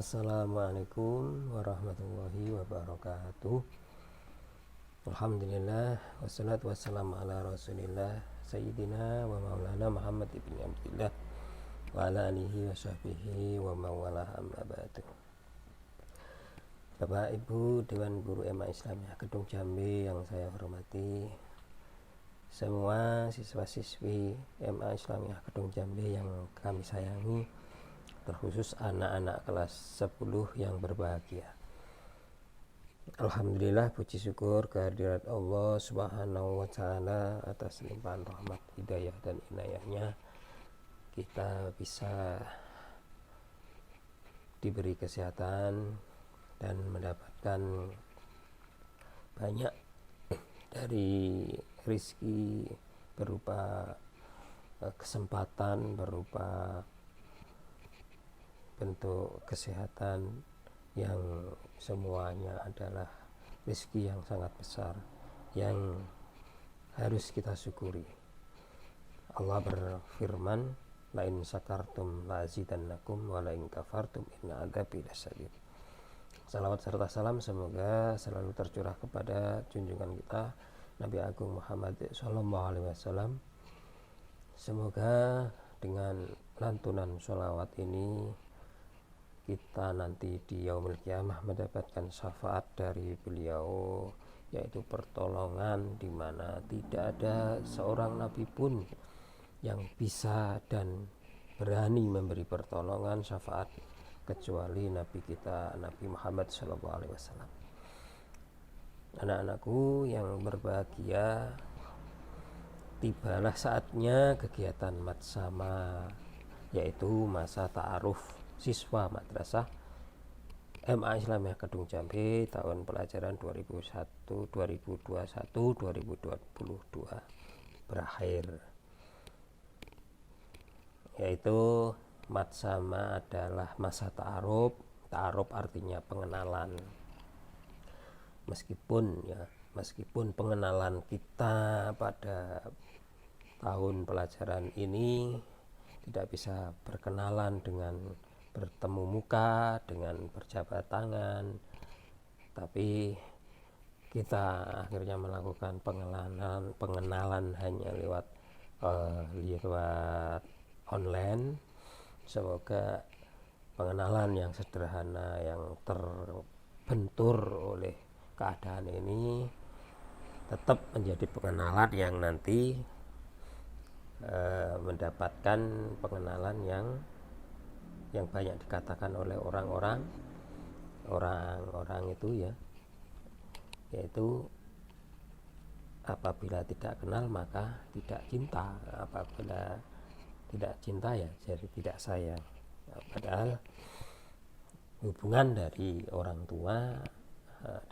Assalamualaikum warahmatullahi wabarakatuh. Alhamdulillah wassalatu wassalamu ala rasulillah Sayyidina wa maulana Muhammad ibn Abdillah wa ala alihi wa sahbihi wa mawalah amma ba'du. Bapak Ibu Dewan Guru MA Islamiyah Kedung Jambe yang saya hormati, semua siswa-siswi MA Islamiyah Kedung Jambe yang kami sayangi, terkhusus anak-anak kelas 10 yang berbahagia. Alhamdulillah, puji syukur kehadirat Allah Subhanahu wa Ta'ala atas limpahan rahmat, hidayah dan inayahnya kita bisa diberi kesehatan dan mendapatkan banyak dari rizki berupa kesempatan, berupa bentuk kesehatan yang semuanya adalah rezeki yang sangat besar yang harus kita syukuri. Allah berfirman, la in syakartum la azidannakum wa la in kafartum inna adzabi lasyadid. Salawat serta salam semoga selalu tercurah kepada junjungan kita Nabi Agung Muhammad SAW. Semoga dengan lantunan sholawat ini kita nanti di yaumul kiamah mendapatkan syafaat dari beliau, yaitu pertolongan di mana tidak ada seorang nabi pun yang bisa dan berani memberi pertolongan syafaat kecuali nabi kita Nabi Muhammad SAW. Anak-anakku yang berbahagia, tibalah saatnya kegiatan matsama, yaitu masa ta'aruf siswa madrasah MA Islamiyah Kedung Jambe tahun pelajaran 2021-2022 berakhir. Yaitu matsama adalah masa ta'aruf. Ta'aruf artinya pengenalan. Meskipun pengenalan kita pada tahun pelajaran ini tidak bisa berkenalan dengan bertemu muka, dengan berjabat tangan, tapi kita akhirnya melakukan pengenalan hanya lewat online. Semoga pengenalan yang sederhana yang terbentur oleh keadaan ini tetap menjadi pengenalan yang nanti mendapatkan pengenalan yang banyak dikatakan oleh orang-orang itu yaitu apabila tidak kenal maka tidak cinta, apabila tidak cinta ya jadi tidak sayang. Padahal hubungan dari orang tua,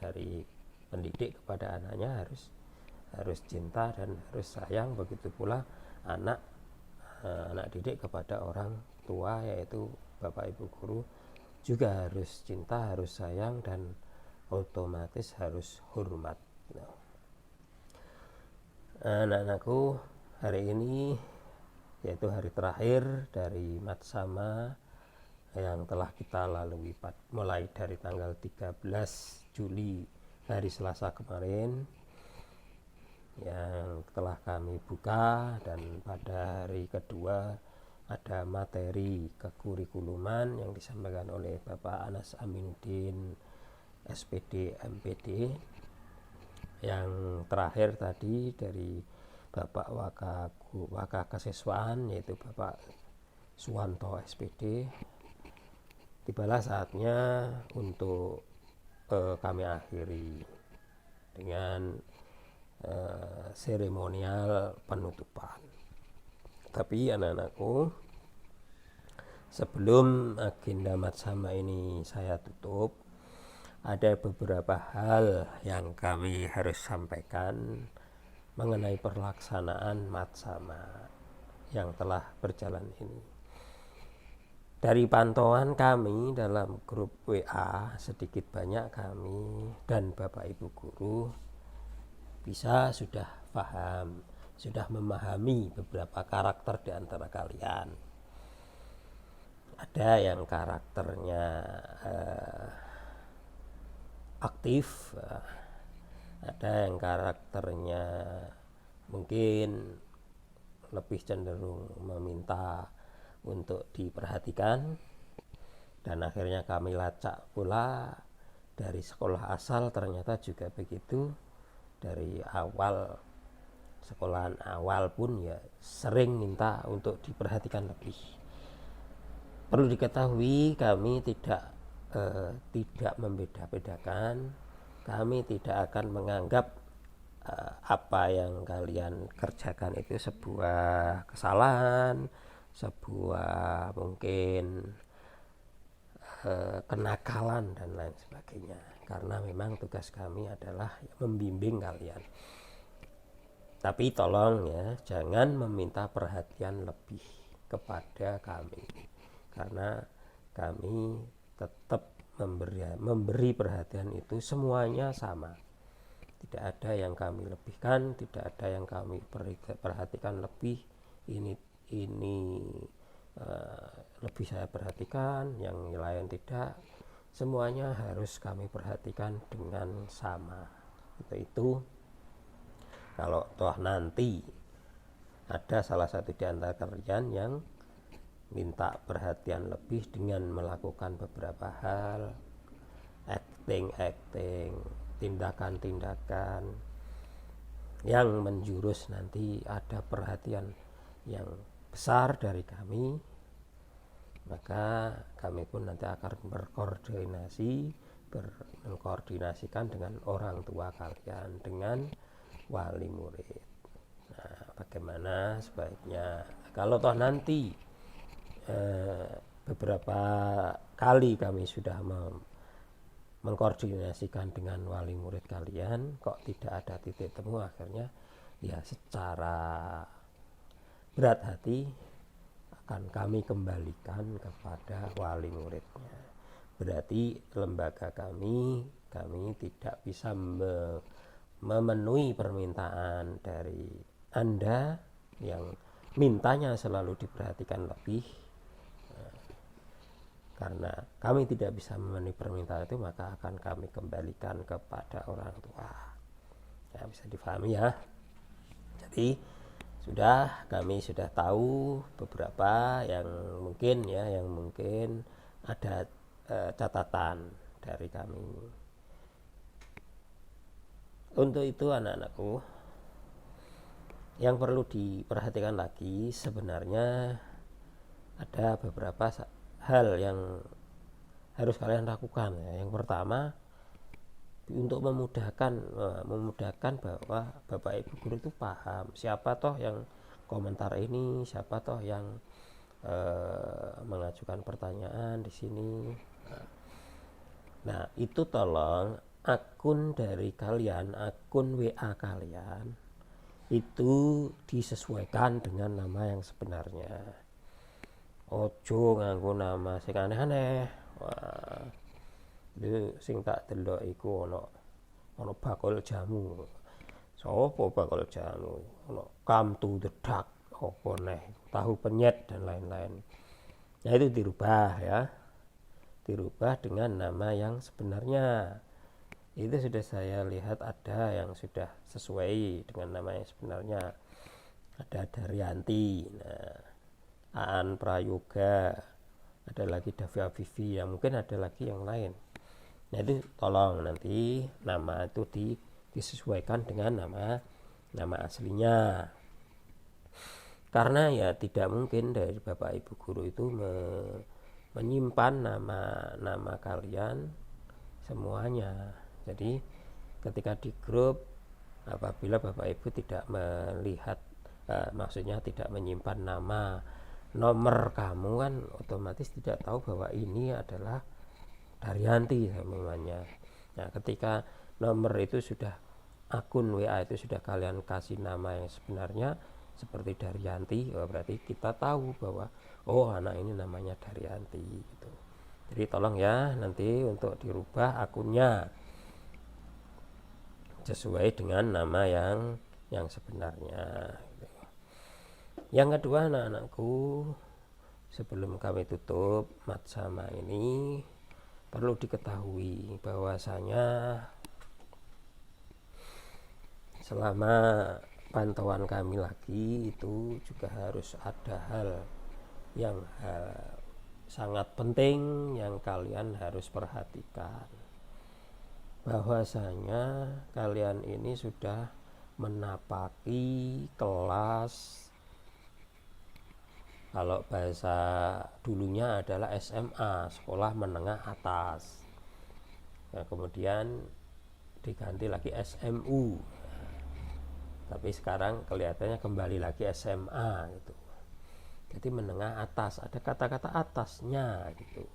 dari pendidik kepada anaknya harus cinta dan harus sayang. Begitu pula anak didik kepada orang tua, yaitu Bapak Ibu guru juga harus cinta, harus sayang, dan otomatis harus hormat. Anak-anakku, hari ini yaitu hari terakhir dari matsama yang telah kita lalui mulai dari tanggal 13 Juli hari Selasa kemarin yang telah kami buka, dan pada hari kedua ada materi kekurikuluman yang disampaikan oleh Bapak Anas Aminuddin SPD MPD. Yang terakhir tadi dari Bapak Waka Kesiswaan, yaitu Bapak Suwanto SPD. Tibalah saatnya untuk kami akhiri dengan seremonial penutupan. Tapi anak-anakku, sebelum agenda matsama ini saya tutup, ada beberapa hal yang kami harus sampaikan mengenai pelaksanaan matsama yang telah berjalan ini. Dari pantauan kami dalam grup WA, sedikit banyak kami dan Bapak Ibu guru sudah paham, sudah memahami beberapa karakter di antara kalian. ada yang karakternya aktif, ada yang karakternya mungkin lebih cenderung meminta untuk diperhatikan, dan akhirnya kami lacak pula dari sekolah asal ternyata juga begitu. Dari awal, sekolahan awal pun ya sering minta untuk diperhatikan lebih. Perlu diketahui kami tidak membeda-bedakan, kami tidak akan menganggap apa yang kalian kerjakan itu sebuah kesalahan, sebuah mungkin kenakalan dan lain sebagainya, karena memang tugas kami adalah membimbing kalian. Tapi tolong ya, jangan meminta perhatian lebih kepada kami, karena kami tetap memberi perhatian itu semuanya sama. Tidak ada yang kami lebihkan, tidak ada yang kami perhatikan lebih. Ini lebih saya perhatikan, yang lain tidak. Semuanya harus kami perhatikan dengan sama. Itu kalau toh nanti ada salah satu di antara kalian yang minta perhatian lebih dengan melakukan beberapa hal, acting, tindakan-tindakan yang menjurus nanti ada perhatian yang besar dari kami, maka kami pun nanti akan mengkoordinasikan dengan orang tua kalian, dengan wali murid. Nah, bagaimana sebaiknya kalau toh nanti beberapa kali kami sudah mengkoordinasikan dengan wali murid kalian kok tidak ada titik temu, akhirnya ya secara berat hati akan kami kembalikan kepada wali muridnya. Berarti lembaga kami tidak bisa memenuhi permintaan dari Anda yang mintanya selalu diperhatikan lebih. Karena kami tidak bisa memenuhi permintaan itu, maka akan kami kembalikan kepada orang tua. Ya, bisa difahami ya. Jadi kami sudah tahu beberapa yang mungkin ada catatan dari kami. Untuk itu anak-anakku, yang perlu diperhatikan lagi sebenarnya ada beberapa hal yang harus kalian lakukan ya. Yang pertama, untuk memudahkan bahwa Bapak Ibu guru itu paham siapa toh yang komentar ini, siapa toh yang mengajukan pertanyaan di sini. Nah, itu tolong akun dari kalian, akun WA kalian itu disesuaikan dengan nama yang sebenarnya. Ojo nganggo nama sing aneh-aneh. Wah, itu sing tak delok iku ono bakul jamu. Sopo bakul jamu? Ono come to the duck, opo neh, tahu penyet dan lain-lain. Nah, itu dirubah ya. Dirubah dengan nama yang sebenarnya. Itu sudah saya lihat ada yang sudah sesuai dengan nama yang sebenarnya. Ada Daryanti. Nah, Aan Prayoga, ada lagi Davi Avivi, yang mungkin ada lagi yang lain. Nah, itu tolong nanti nama itu disesuaikan dengan nama aslinya, karena ya tidak mungkin dari Bapak Ibu guru itu menyimpan nama kalian semuanya. Jadi ketika di grup, apabila Bapak Ibu tidak melihat, maksudnya tidak menyimpan nomor kamu, kan otomatis tidak tahu bahwa ini adalah Daryanti namanya. Nah, ketika nomor itu sudah, akun WA itu sudah kalian kasih nama yang sebenarnya seperti Daryanti, berarti kita tahu bahwa anak ini namanya Daryanti gitu. Jadi tolong ya nanti untuk dirubah akunnya sesuai dengan nama yang sebenarnya. Yang kedua, anak-anakku, sebelum kami tutup Matsama ini, perlu diketahui bahwasanya selama pantauan kami lagi itu juga harus ada hal yang sangat penting yang kalian harus perhatikan, bahwasanya kalian ini sudah menapaki kelas, kalau bahasa dulunya adalah SMA, sekolah menengah atas. Nah, kemudian diganti lagi SMU, tapi sekarang kelihatannya kembali lagi SMA gitu. Jadi menengah atas, ada kata-kata atasnya gitu.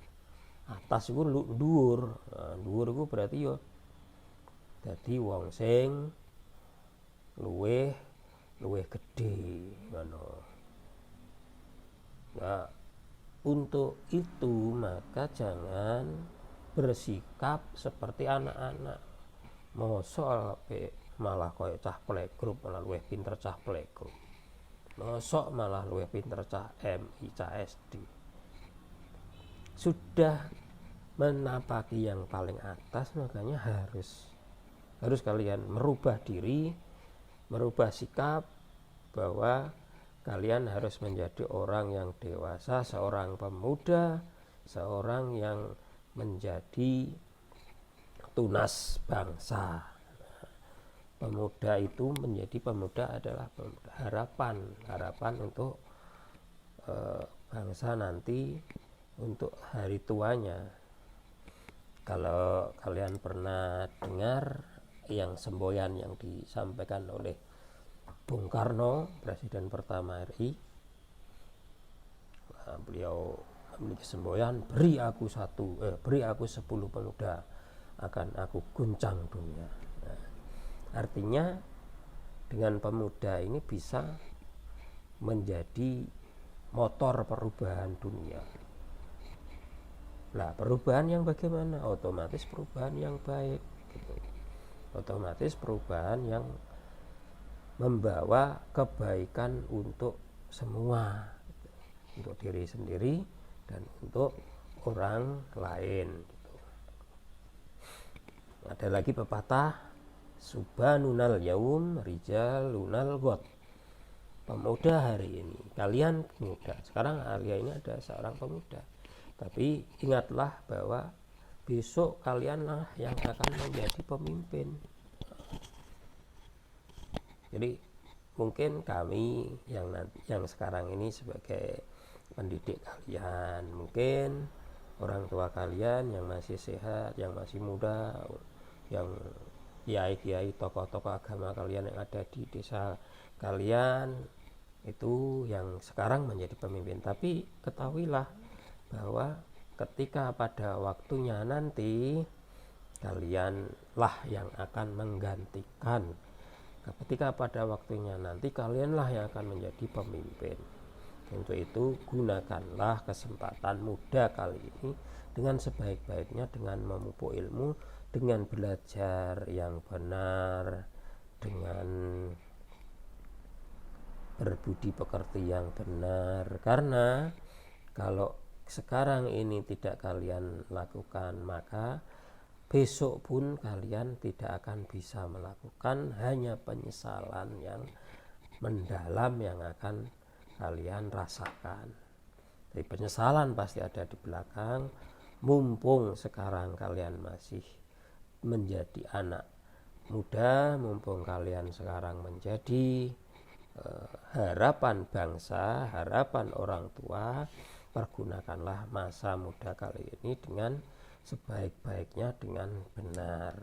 Atas itu dhuwur. Nah, dhuwur itu berarti yo dadi wong sing luweh gede ngono. Nah, untuk itu maka jangan bersikap seperti anak-anak. Mosok malah koyo cah playgroup, malah luwih pinter cah playgroup. Mosok malah luwih pinter cah MI, cah SD. Sudah menapaki yang paling atas, makanya harus kalian merubah diri, merubah sikap, bahwa kalian harus menjadi orang yang dewasa, seorang pemuda, seorang yang menjadi tunas bangsa. Pemuda itu menjadi pemuda adalah pemuda harapan untuk bangsa nanti, untuk hari tuanya. Kalau kalian pernah dengar yang semboyan yang disampaikan oleh Bung Karno, Presiden pertama RI, beliau memiliki semboyan, beri aku 10 pemuda, akan aku guncang dunia. Nah, artinya dengan pemuda ini bisa menjadi motor perubahan dunia. Nah, perubahan yang bagaimana? Otomatis perubahan yang baik gitu. Otomatis perubahan yang membawa kebaikan untuk semua, untuk diri sendiri dan untuk orang lain gitu. Ada lagi pepatah, Subhanunal yaum rijalunal ghad. Pemuda hari ini, kalian pemuda. Sekarang Alia ini ada seorang pemuda. Tapi ingatlah bahwa besok kalianlah yang akan menjadi pemimpin. Jadi mungkin kami yang sekarang ini sebagai pendidik kalian, mungkin orang tua kalian yang masih sehat, yang masih muda, yang kiai-kiai, tokoh-tokoh agama kalian yang ada di desa kalian itu yang sekarang menjadi pemimpin. Tapi ketahuilah bahwa ketika pada waktunya nanti kalianlah yang akan menggantikan. Ketika pada waktunya nanti kalianlah yang akan menjadi pemimpin. Untuk itu gunakanlah kesempatan muda kali ini dengan sebaik-baiknya, dengan memupuk ilmu, dengan belajar yang benar, dengan berbudi pekerti yang benar. Karena kalau sekarang ini tidak kalian lakukan, maka besok pun kalian tidak akan bisa melakukan, hanya penyesalan yang mendalam yang akan kalian rasakan. Jadi penyesalan pasti ada di belakang. Mumpung sekarang kalian masih menjadi anak muda, mumpung kalian sekarang menjadi harapan bangsa, harapan orang tua, pergunakanlah masa muda kali ini dengan sebaik-baiknya, dengan benar.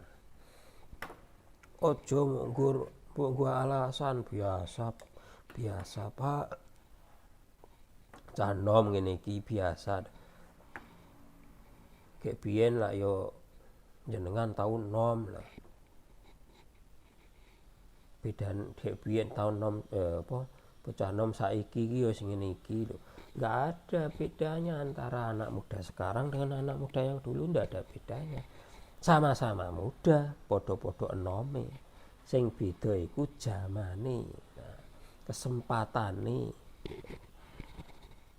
Ojo nggo alasan biasa Pak, canom ngene iki biasa. Kayak biyen lah yo jenengan tahun nom lah. Bedan dek biyen tahun nom bocah nom saiki iki yo sing ngene iki lho. Nggak ada bedanya antara anak muda sekarang dengan anak muda yang dulu, nggak ada bedanya. Sama-sama muda, podo-podo enome. Sing beda iku jamane, kesempatane.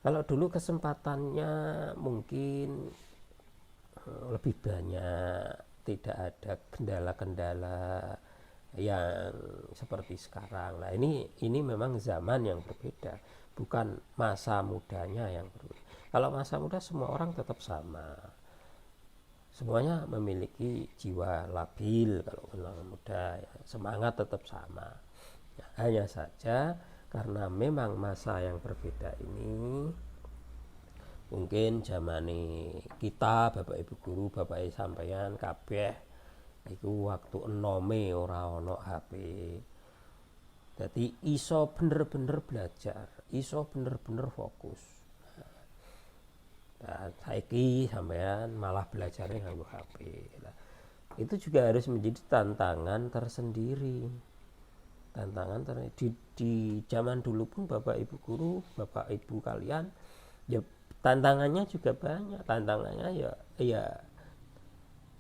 Kalau dulu kesempatannya mungkin lebih banyak, tidak ada kendala-kendala yang seperti sekarang. Nah, ini memang zaman yang berbeda, bukan masa mudanya yang berbeda. Kalau masa muda semua orang tetap sama. Semuanya memiliki jiwa labil kalau orang muda, ya, semangat tetap sama. Ya, hanya saja karena memang masa yang berbeda ini, mungkin zamane kita Bapak Ibu guru, Bapak Ibu sampeyan kabeh iku waktu enome ora ono HP. Jadi iso bener-bener belajar, iso bener-bener fokus. Nah, saiki sampean malah belajarnya nganggo HP. Nah, itu juga harus menjadi tantangan tersendiri. Di zaman dulu pun Bapak Ibu guru, Bapak Ibu kalian, ya tantangannya juga banyak. Tantangannya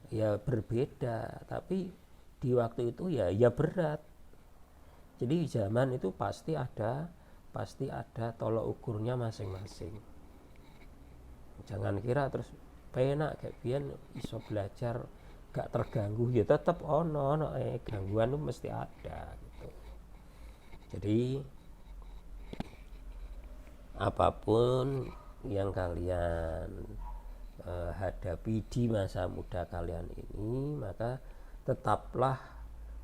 ya berbeda, tapi di waktu itu ya berat. Jadi zaman itu pasti ada tolok ukurnya masing-masing. Jangan kira terus penak kayak biyen iso belajar gak terganggu, ya tetap ono gangguan itu mesti ada gitu. Jadi apapun yang kalian hadapi di masa muda kalian ini, maka tetaplah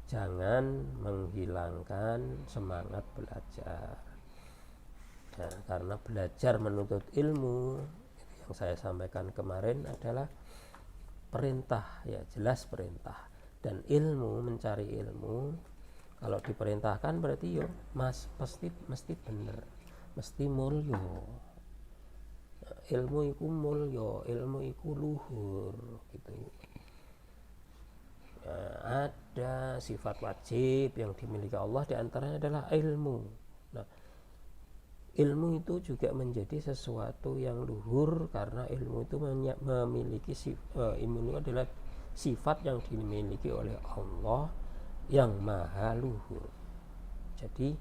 jangan menghilangkan semangat belajar. Nah, karena belajar menuntut ilmu, yang saya sampaikan kemarin adalah perintah, ya jelas perintah. Dan ilmu, mencari ilmu, kalau diperintahkan berarti yo mas mesti bener, mesti mulya. Ilmu iku mulya, ilmu iku luhur gitu. Nah, ada sifat wajib yang dimiliki Allah, diantaranya adalah ilmu. Nah, ilmu itu juga menjadi sesuatu yang luhur karena ilmu itu memiliki ilmu itu adalah sifat yang dimiliki oleh Allah yang maha luhur. Jadi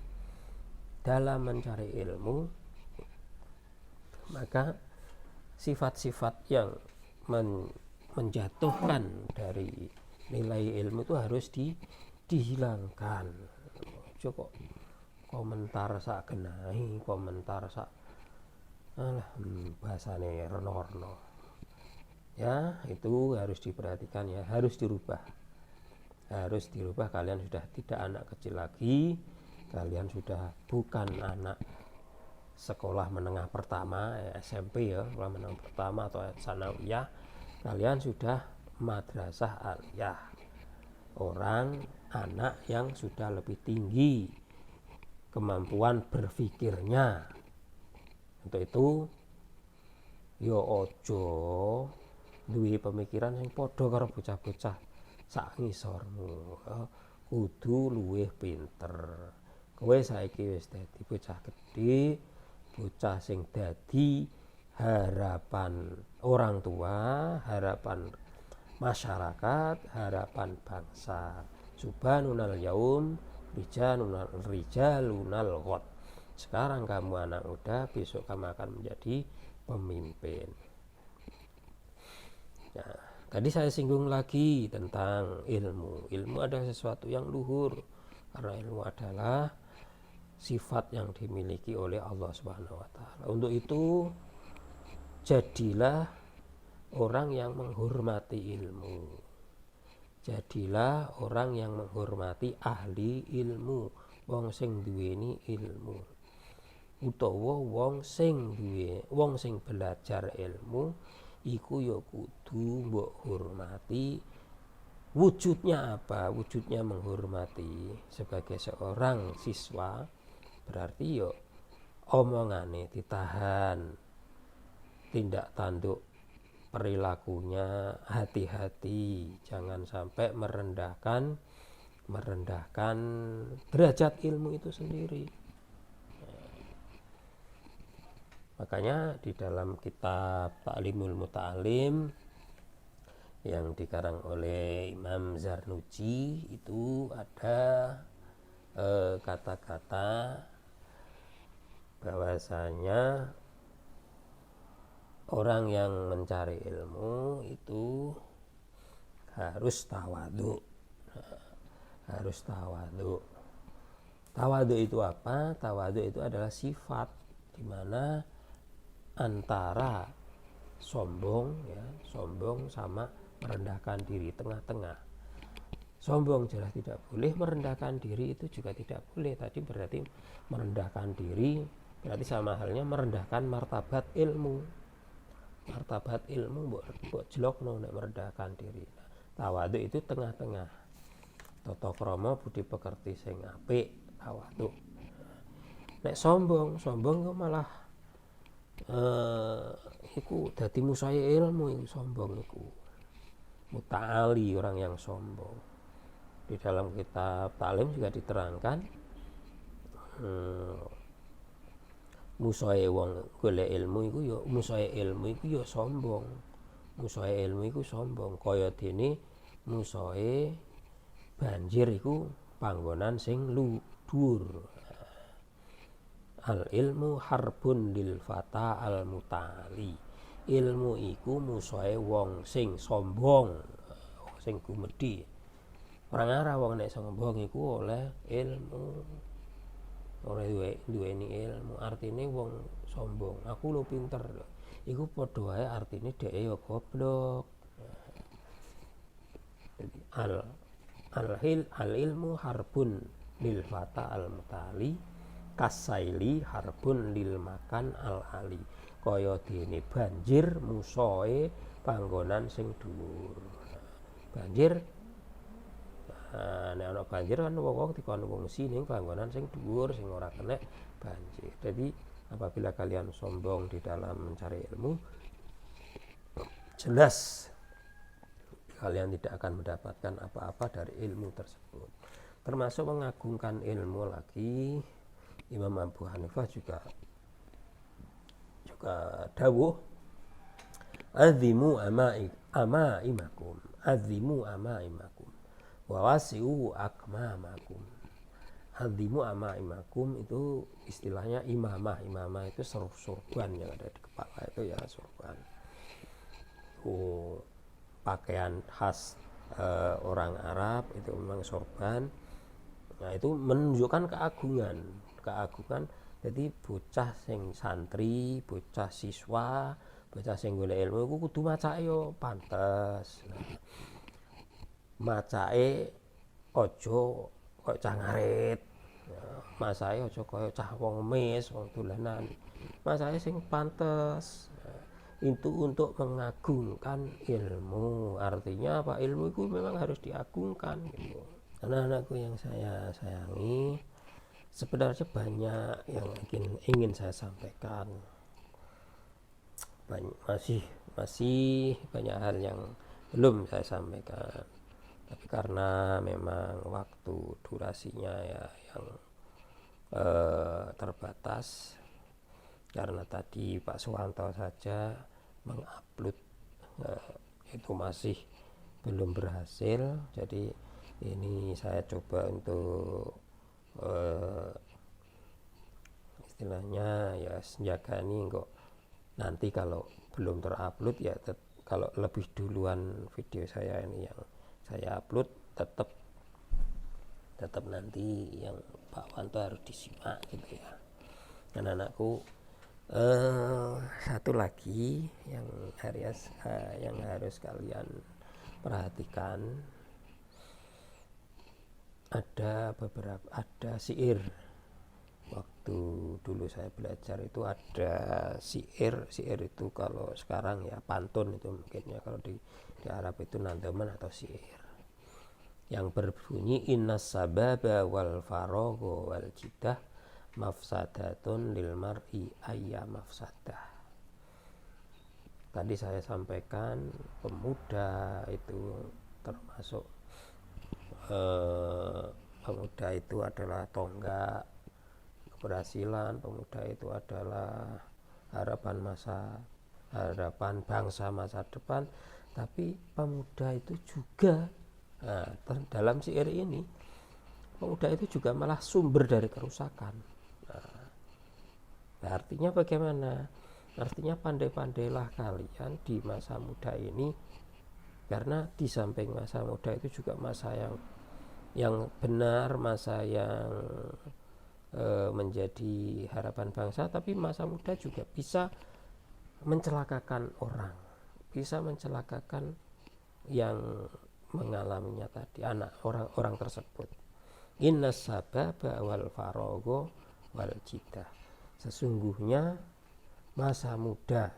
dalam mencari ilmu, maka sifat-sifat yang menjatuhkan dari nilai ilmu itu harus dihilangkan. Kok komentar sak genahi, komentar sak bahasane reno-reno. Ya, itu harus diperhatikan ya, harus dirubah. Kalian sudah tidak anak kecil lagi, kalian sudah bukan anak sekolah menengah pertama, SMP ya, sekolah menengah pertama atau sanawiyah. Kalian sudah madrasah aliyah, anak yang sudah lebih tinggi kemampuan berpikirnya. Untuk itu yo ojo duwe pemikiran yang podo karo bocah-bocah sak ngisormu. Kudu luwih pinter. Kowe saiki wis dadi bocah gede, bocah sing dadi harapan orang tua, harapan masyarakat, harapan bangsa. Subhanunal yaum rijalunal ghad. Sekarang kamu anak muda, besok kamu akan menjadi pemimpin. Nah, tadi saya singgung lagi tentang ilmu. Ilmu adalah sesuatu yang luhur karena ilmu adalah sifat yang dimiliki oleh Allah Subhanahu wa taala. Untuk itu jadilah orang yang menghormati ilmu. Jadilah orang yang menghormati ahli ilmu, wong sing duweni ilmu. Utawa wong sing belajar ilmu iku ya kudu mbok hormati. Wujudnya apa? Wujudnya menghormati. Sebagai seorang siswa berarti ya omongane ditahan, tindak tanduk perilakunya hati-hati, jangan sampai merendahkan derajat ilmu itu sendiri. Makanya di dalam kitab Ta'limul Muta'alim yang dikarang oleh Imam Zarnuji itu ada kata-kata bahwasanya orang yang mencari ilmu itu harus tawadhu. Harus tawadhu. Tawadhu itu apa? Tawadhu itu adalah sifat di mana antara sombong sama merendahkan diri, tengah-tengah. Sombong jelas tidak boleh, merendahkan diri itu juga tidak boleh. Tadi berarti merendahkan diri berarti sama halnya merendahkan martabat ilmu. Martabat ilmu mbok jelokno nek merendahkan diri. Tawadhu itu tengah-tengah. Tata krama budi pekerti sing apik, tawadhu. Nek sombong kok malah iku dadi musuhe ilmu. Iku sombong iku muta'ali, orang yang sombong. Di dalam kitab Ta'lim juga diterangkan musuhe wong golek ilmu iku ya musuhe ilmu iku ya sombong. Musuhe ilmu iku sombong, kaya dene musuhe banjir iku panggonan sing dhuwur. Al ilmu harbun lil fata al mutali. Ilmu iku musuhe wong sing sombong, sing gumedhi. Orang arah wong nek sombong iku oleh ilmu. Oleh duweni ilmu, artine wong sombong. Aku lo pinter. Iku padha wae artine dhek ya goblok. Jadi al ilmu harbun lil fata al mutali kasaili harbun lil makan al ali. Kaya dene banjir musuhe panggonan sing dhuwur. Banjir nek ana banjir kan wong dikon ngungsi ning panggonan sing dhuwur sing ora kena banjir. Jadi apabila kalian sombong di dalam mencari ilmu, jelas kalian tidak akan mendapatkan apa-apa dari ilmu tersebut. Termasuk mengagungkan ilmu lagi. Imam Abu Hanifah juga dawuh azimu amaimakum wa wasi'u akmamakum. Azimu amaimakum itu istilahnya imamah itu sorban yang ada di kepala itu ya, sorban. Pakaian khas orang Arab itu memang sorban. Nah, itu menunjukkan keagungan. Jadi bocah sing santri, bocah siswa, bocah sing golek ilmu iku kudu macake yo pantes. Macake aja kaya cah ngarit. Macake aja kaya cah wong emis, wong dolanan. Macake sing pantes. Itu untuk mengagungkan ilmu. Artinya apa? Ilmu itu memang harus diagungkan gitu. Anak-anakku yang saya sayangi, sebenarnya banyak yang ingin saya sampaikan. Masih banyak hal yang belum saya sampaikan. Tapi karena memang waktu durasinya ya yang terbatas, karena tadi Pak Suwanto saja mengupload itu masih belum berhasil. Jadi ini saya coba untuk istilahnya ya senjagani kok nanti kalau belum terupload ya kalau lebih duluan video saya ini yang saya upload tetap nanti yang Pak Wanto harus disimak gitu ya. Dan anakku satu lagi yang harus kalian perhatikan, ada syair. Waktu dulu saya belajar itu ada syair itu kalau sekarang ya pantun itu mungkinnya, kalau di Arab itu nandaman atau syair yang berbunyi innas sababa wal faragha wal jidah mafsadatun lil mar'i ayya mafsadah. Tadi saya sampaikan pemuda itu termasuk pemuda itu adalah tonggak keberhasilan, pemuda itu adalah harapan bangsa masa depan. Tapi pemuda itu juga dalam syair ini pemuda itu juga malah sumber dari kerusakan. Artinya bagaimana? Artinya pandai-pandailah kalian di masa muda ini, karena di samping masa muda itu juga masa yang benar, masa yang menjadi harapan bangsa, tapi masa muda juga bisa mencelakakan orang, bisa mencelakakan yang mengalaminya tadi, anak orang tersebut. Innas sababa wal farogo wal jidah, sesungguhnya masa muda,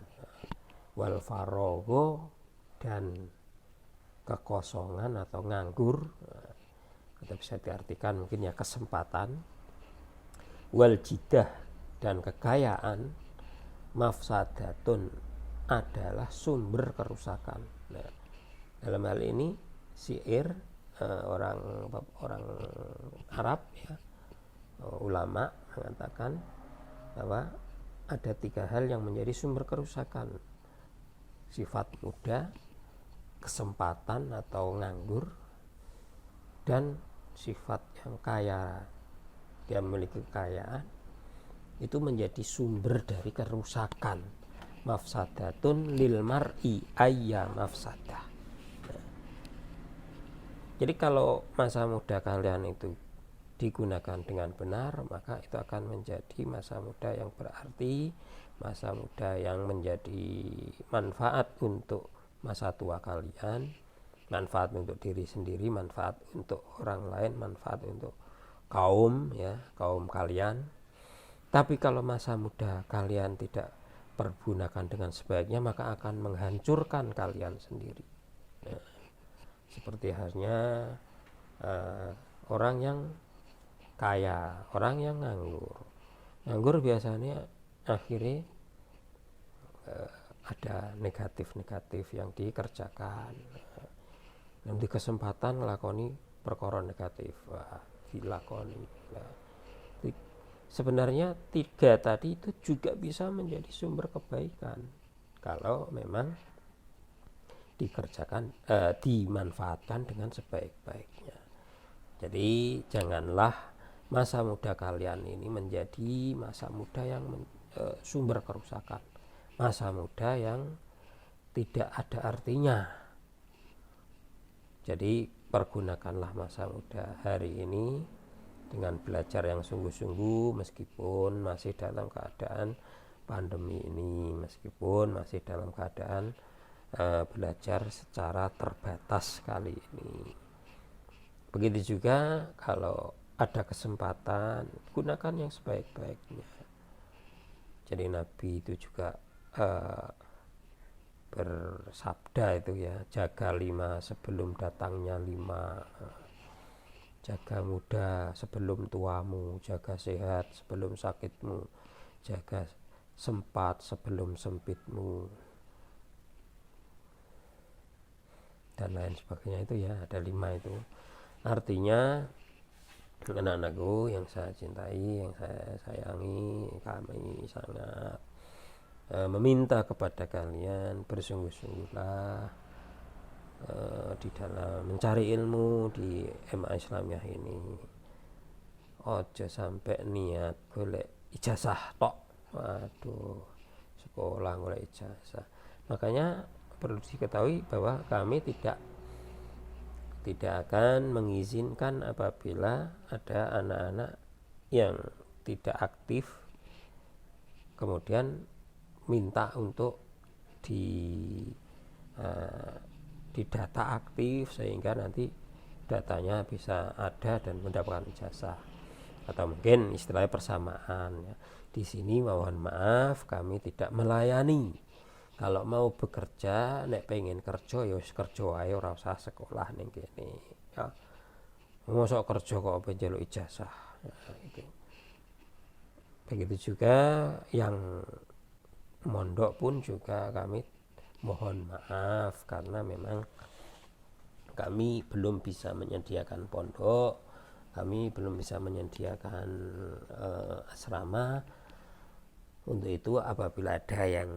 wal farogo, dan kekosongan atau nganggur, kita bisa diartikan mungkin ya kesempatan, wal jidah, dan kekayaan, mafsadatun, adalah sumber kerusakan. Nah, dalam hal ini syair orang Arab ya, ulama mengatakan bahwa ada 3 hal yang menjadi sumber kerusakan: sifat muda, kesempatan atau nganggur, dan sifat yang kaya, dia memiliki kekayaan, itu menjadi sumber dari kerusakan. Mafsadatun lil mar'i ayya mafsadah. Jadi kalau masa muda kalian itu digunakan dengan benar, maka itu akan menjadi masa muda yang berarti, masa muda yang menjadi manfaat untuk masa tua kalian, manfaat untuk diri sendiri, manfaat untuk orang lain, manfaat untuk kaum kalian. Tapi kalau masa muda kalian tidak pergunakan dengan sebaiknya, maka akan menghancurkan kalian sendiri. Nah, seperti halnya orang yang kaya, orang yang nganggur biasanya akhirnya ada negatif yang dikerjakan, nanti kesempatan ngelakoni perkara negatif, dilakoni. Sebenarnya 3 tadi itu juga bisa menjadi sumber kebaikan kalau memang dikerjakan, dimanfaatkan dengan sebaik-baiknya. Jadi janganlah masa muda kalian ini menjadi masa muda yang sumber kerusakan, masa muda yang tidak ada artinya. Jadi pergunakanlah masa muda hari ini dengan belajar yang sungguh-sungguh, meskipun masih dalam keadaan pandemi ini, meskipun masih dalam keadaan belajar secara terbatas kali ini. Begitu juga kalau ada kesempatan, gunakan yang sebaik-baiknya. Jadi Nabi itu juga bersabda itu ya, jaga 5 sebelum datangnya 5, jaga muda sebelum tuamu, jaga sehat sebelum sakitmu, jaga sempat sebelum sempitmu, dan lain sebagainya. Itu ya, ada 5 itu. Artinya anak-anakku yang saya cintai, yang saya sayangi, kami sangat meminta kepada kalian bersungguh-sungguhlah di dalam mencari ilmu di MA Islamiyah ini. Ojo sampai niat golek ijazah tok. Waduh, sekolah golek ijazah. Makanya perlu diketahui bahwa kami tidak akan mengizinkan apabila ada anak-anak yang tidak aktif kemudian minta untuk didata aktif sehingga nanti datanya bisa ada dan mendapatkan ijazah, atau mungkin istilahnya persamaan ya. Di sini mohon maaf, kami tidak melayani. Kalau mau bekerja, nek pengen kerja ya wis kerja wae, ora usah sekolah ning kene ya. Mosok kerja kok penjeluk ijazah ya, gitu. Begitu juga yang mondok pun juga kami mohon maaf, karena memang kami belum bisa menyediakan pondok, kami belum bisa menyediakan asrama. Untuk itu apabila ada yang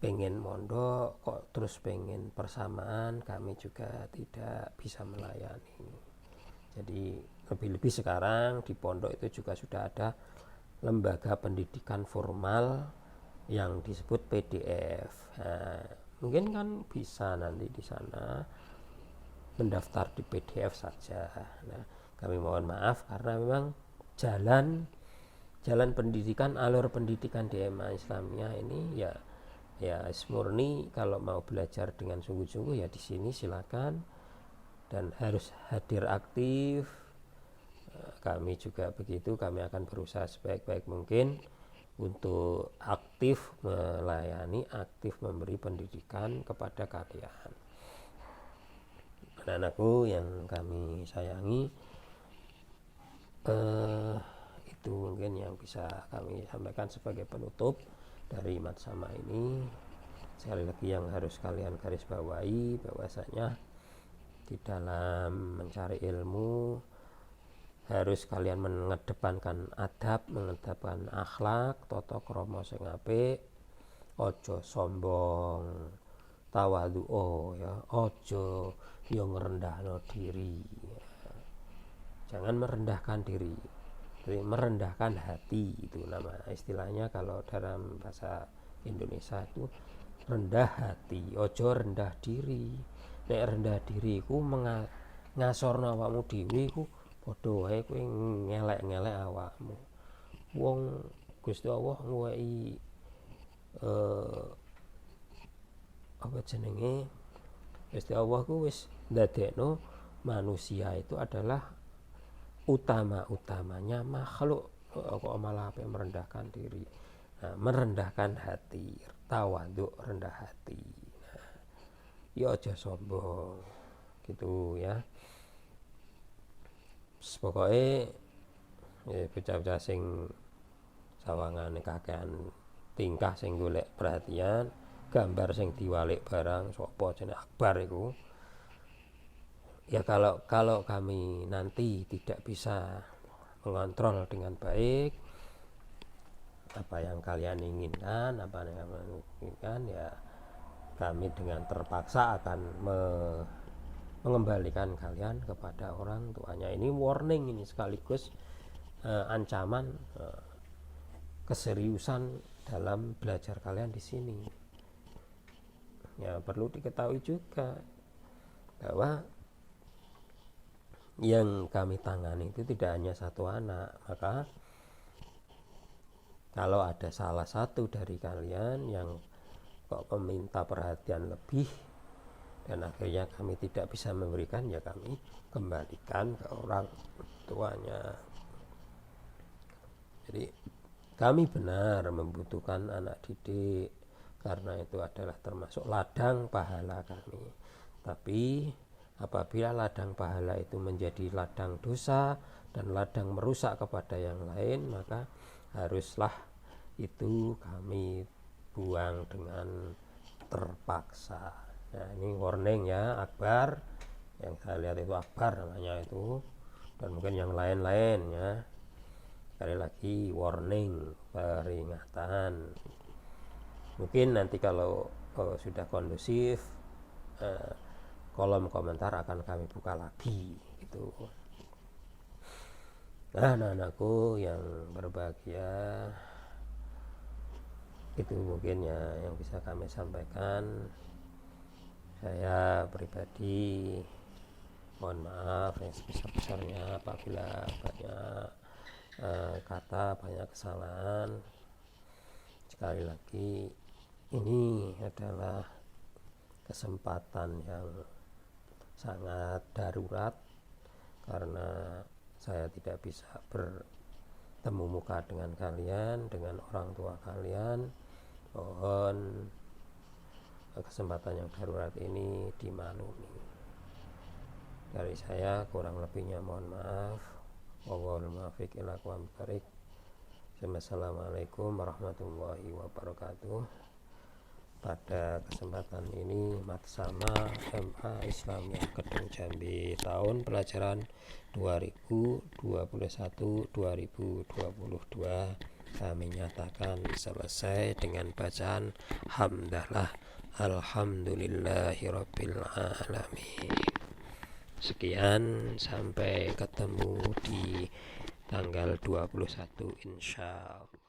pengen mondok kok terus pengen persamaan, kami juga tidak bisa melayani. Jadi lebih-lebih sekarang di pondok itu juga sudah ada lembaga pendidikan formal yang disebut PDF. Nah, mungkin kan bisa nanti di sana mendaftar di PDF saja. Nah, kami mohon maaf karena memang jalan pendidikan, alur pendidikan di MA Islamiyah ini ya murni kalau mau belajar dengan sungguh-sungguh ya di sini silakan, dan harus hadir aktif. Kami juga begitu, kami akan berusaha sebaik-baik mungkin untuk aktif melayani, aktif memberi pendidikan kepada kalian. Anak-anakku yang kami sayangi, itu mungkin yang bisa kami sampaikan sebagai penutup dari Matsama ini. Sekali lagi yang harus kalian garis bawahi bahwasanya di dalam mencari ilmu harus kalian mengedepankan adab, mengedepankan akhlak, tata krama sing apik, ojo sombong, tawadhu ya, ojo yang ngerendahno diri. Jangan merendahkan diri, jadi merendahkan hati, itu nama istilahnya kalau dalam bahasa Indonesia itu rendah hati, ojo rendah diri. Nek rendah diri ku ngasorno awakmu dhewe ku padha wae kowe ngelek-ngelek awakmu. Wong Gusti Allah ngwehi apa jenenge, Gusti Allah ku wis ndadekno manusia itu adalah utama-utamanya makhluk, kok malah apa merendahkan diri. Nah, merendahkan hati, tawadhu, rendah hati. Nah, ya aja sombong gitu ya. Pokoknya ya bocah-bocah sing sawangane kakean tingkah sing golek perhatian, gambar sing diwalik barang sapa jenenge Akbar iku. Ya kalau kami nanti tidak bisa mengontrol dengan baik apa yang kalian inginkan, apa yang kalian inginkan, ya kami dengan terpaksa akan mengembalikan kalian kepada orang tuanya. Ini warning, ini sekaligus ancaman keseriusan dalam belajar kalian di sini. Ya perlu diketahui juga bahwa yang kami tangani itu tidak hanya satu anak. Maka kalau ada salah satu dari kalian yang kok meminta perhatian lebih dan akhirnya kami tidak bisa memberikan, ya kami kembalikan ke orang tuanya. Jadi kami benar membutuhkan anak didik karena itu adalah termasuk ladang pahala kami. Tapi apabila ladang pahala itu menjadi ladang dosa dan ladang merusak kepada yang lain, maka haruslah itu kami buang dengan terpaksa. Nah, ini warning ya, Akbar. Yang saya lihat itu Akbar namanya itu, dan mungkin yang lain-lain ya. Sekali lagi warning, peringatan. Mungkin nanti kalau sudah kondusif, kolom komentar akan kami buka lagi gitu. Nah, anak-anakku yang berbahagia, itu mungkin ya yang bisa kami sampaikan. Saya pribadi mohon maaf yang sebesar-besarnya apabila banyak kata, banyak kesalahan. Sekali lagi, ini adalah kesempatan yang sangat darurat karena saya tidak bisa bertemu muka dengan kalian, dengan orang tua kalian. Mohon kesempatan yang darurat ini dimaklumi. Dari saya kurang lebihnya mohon maaf. Wallahul muwaffiq ila aqwamit thoriq. Assalamualaikum warahmatullahi wabarakatuh. Pada kesempatan ini Matsama MA Islamiyah Kedung Jambi tahun pelajaran 2021-2022 kami nyatakan selesai dengan bacaan hamdalah alhamdulillahirabbil alamin. Sekian, sampai ketemu di tanggal 21 insyaallah.